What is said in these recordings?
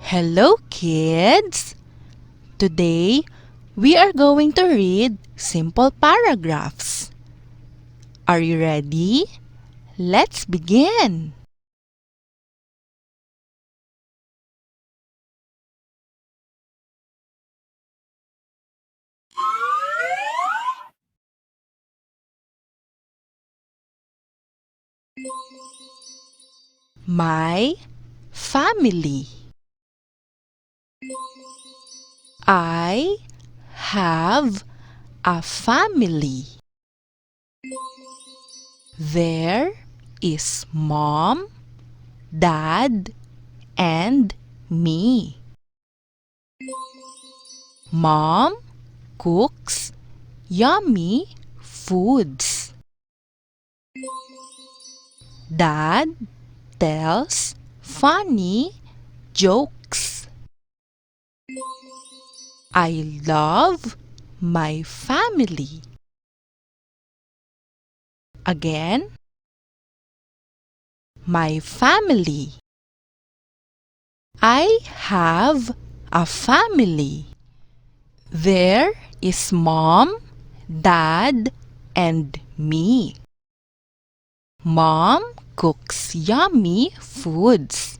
Hello, kids! Today, we are going to read simple paragraphs. Are you ready? Let's begin! My family. I have a family. There is mom, dad, and me. Mom cooks yummy foods. Dad tells funny jokes. I love my family. Again, my family. I have a family. There is mom, dad, and me. Mom cooks yummy foods.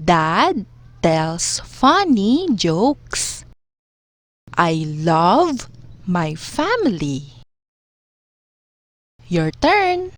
Dad tells funny jokes. I love my family. Your turn.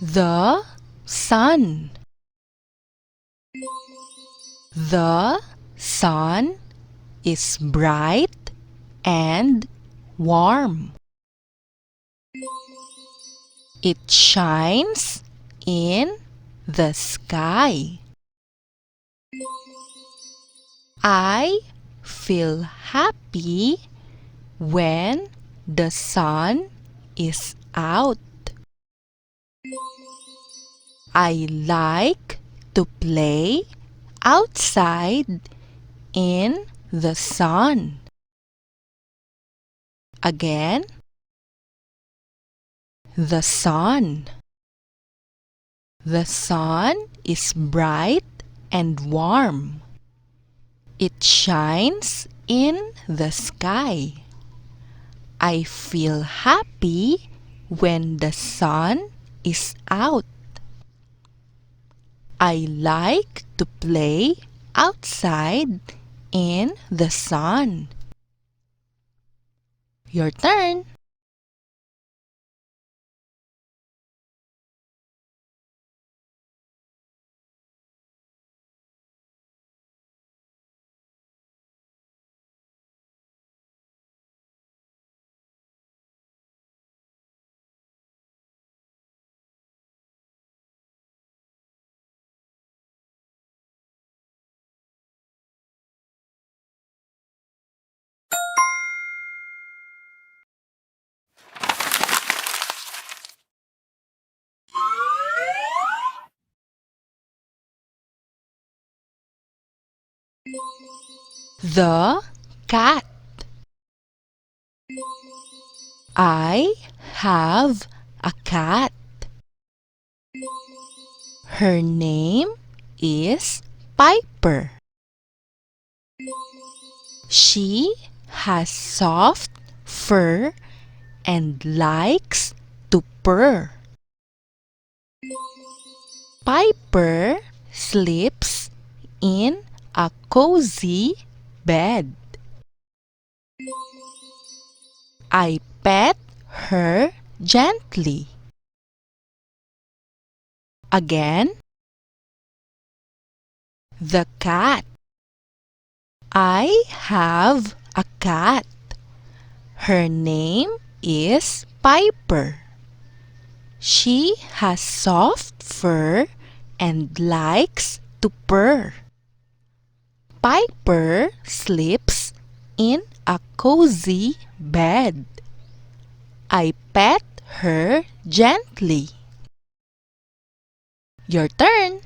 The sun. The sun is bright and warm. It shines in the sky. I feel happy when the sun is out. I like to play outside in the sun. Again, the sun. The sun is bright and warm. It shines in the sky. I feel happy when the sun is out. I like to play outside in the sun. Your turn. The cat. I have a cat. Her name is Piper. She has soft fur and likes to purr. Piper sleeps in a cozy bed. I pet her gently. Again, the cat. I have a cat. Her name is Piper. She has soft fur and likes to purr. Piper sleeps in a cozy bed. I pet her gently. Your turn.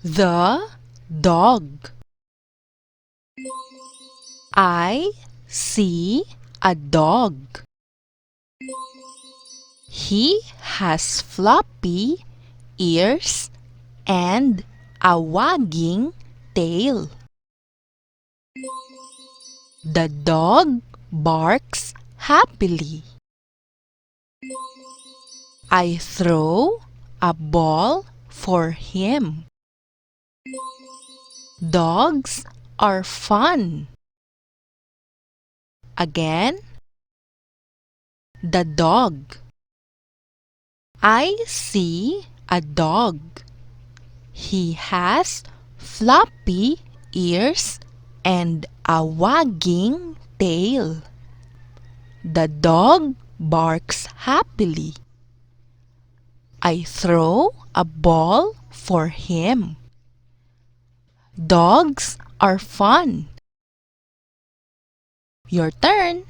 The dog. I see a dog. He has floppy ears and a wagging tail. The dog barks happily. I throw a ball for him. Dogs are fun. Again, the dog. I see a dog. He has floppy ears and a wagging tail. The dog barks happily. I throw a ball for him. Dogs are fun. Your turn.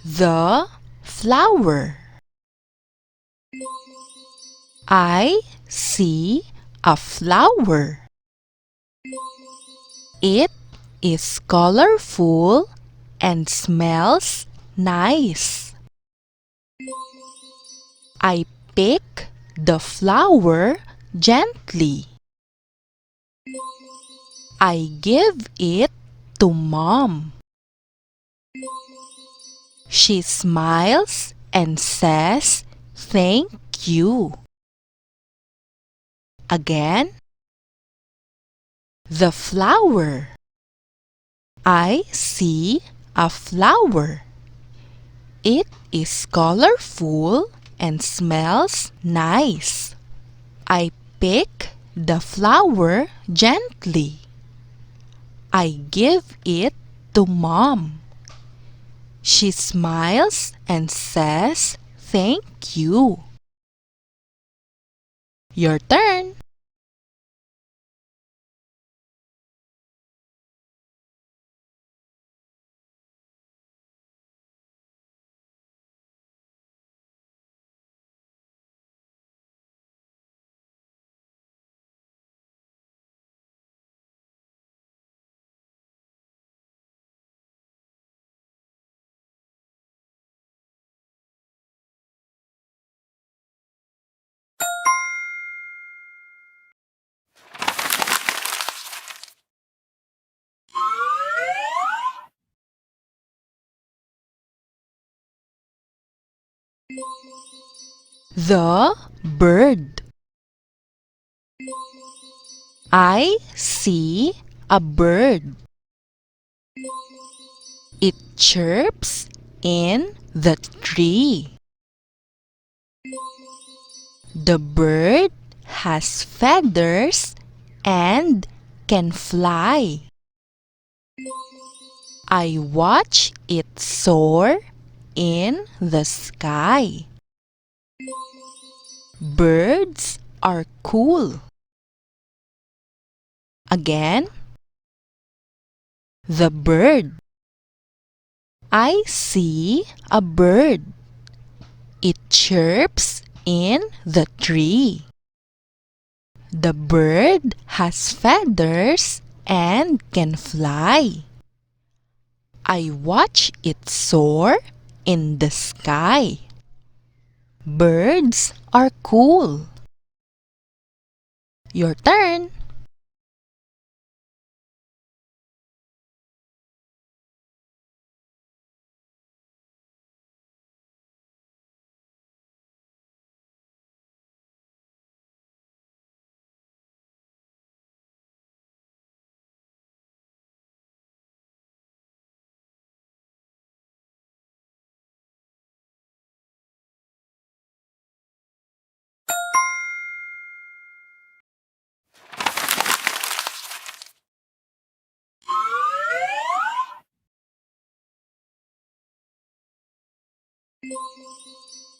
The flower. I see a flower. It is colorful and smells nice. I pick the flower gently. I give it to Mom. She smiles and says, "Thank you." Again, the flower. I see a flower. It is colorful and smells nice. I pick the flower gently. I give it to Mom. She smiles and says, "Thank you." Your turn. The bird. I see a bird. It chirps in the tree. The bird has feathers and can fly. I watch it soar in the sky. Birds are cool. Again, the bird. I see a bird. It chirps in the tree. The bird has feathers and can fly. I watch it soar in the sky. Birds are cool. Your turn.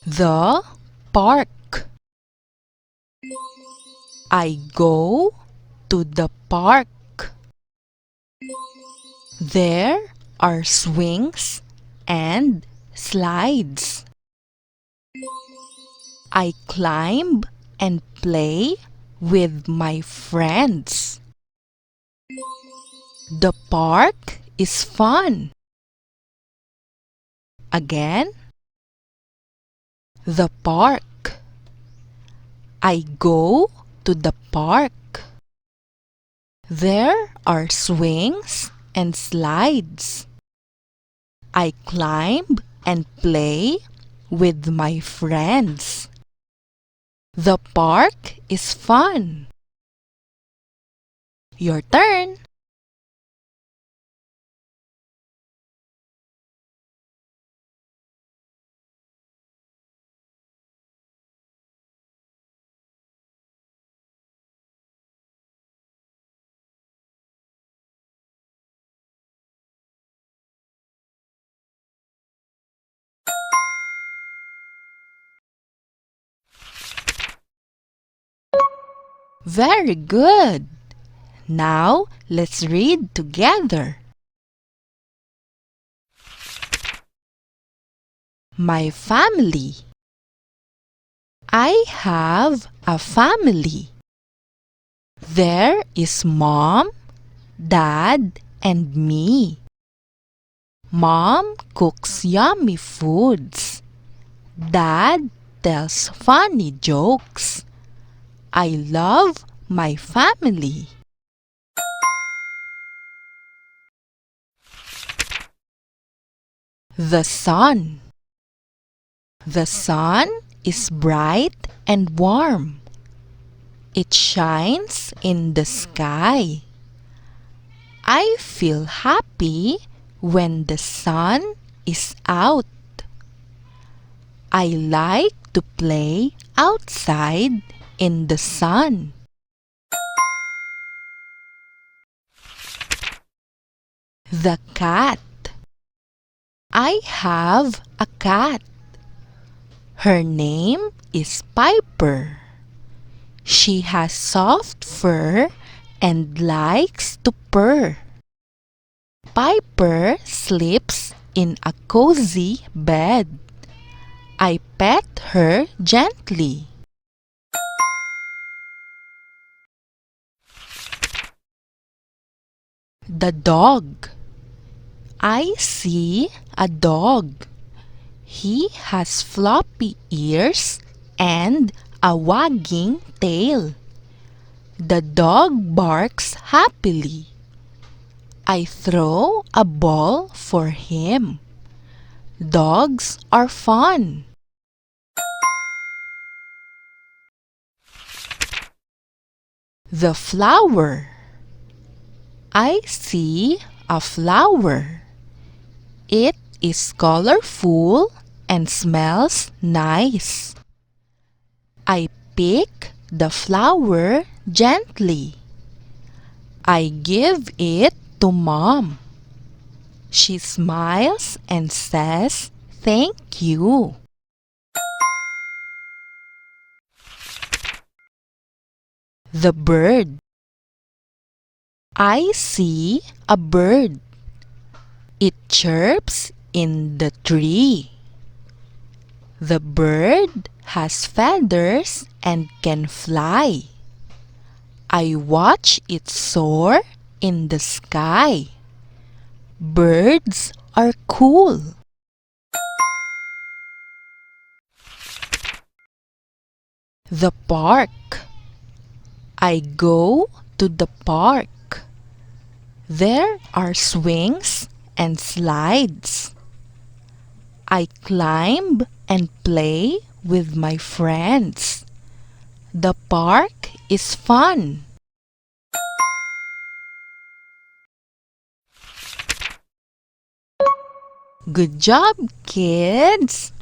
The park. I go to the park. There are swings and slides. I climb and play with my friends. The park is fun. Again, the park. I go to the park. There are swings and slides. I climb and play with my friends. The park is fun. Your turn. Very good. Now let's read together. My family. I have a family. There is mom, dad, and me. Mom cooks yummy foods. Dad tells funny jokes. I love my family. The sun. The sun is bright and warm. It shines in the sky. I feel happy when the sun is out. I like to play outside in the sun. The cat. I have a cat. Her name is Piper. She has soft fur and likes to purr. Piper sleeps in a cozy bed. I pet her gently. The dog. I see a dog. He has floppy ears and a wagging tail. The dog barks happily. I throw a ball for him. Dogs are fun. The flower. I see a flower. It is colorful and smells nice. I pick the flower gently. I give it to Mom. She smiles and says, "Thank you." The bird. I see a bird. It chirps in the tree. The bird has feathers and can fly. I watch it soar in the sky. Birds are cool. The park. I go to the park. There are swings and slides. I climb and play with my friends. The park is fun. Good job, kids!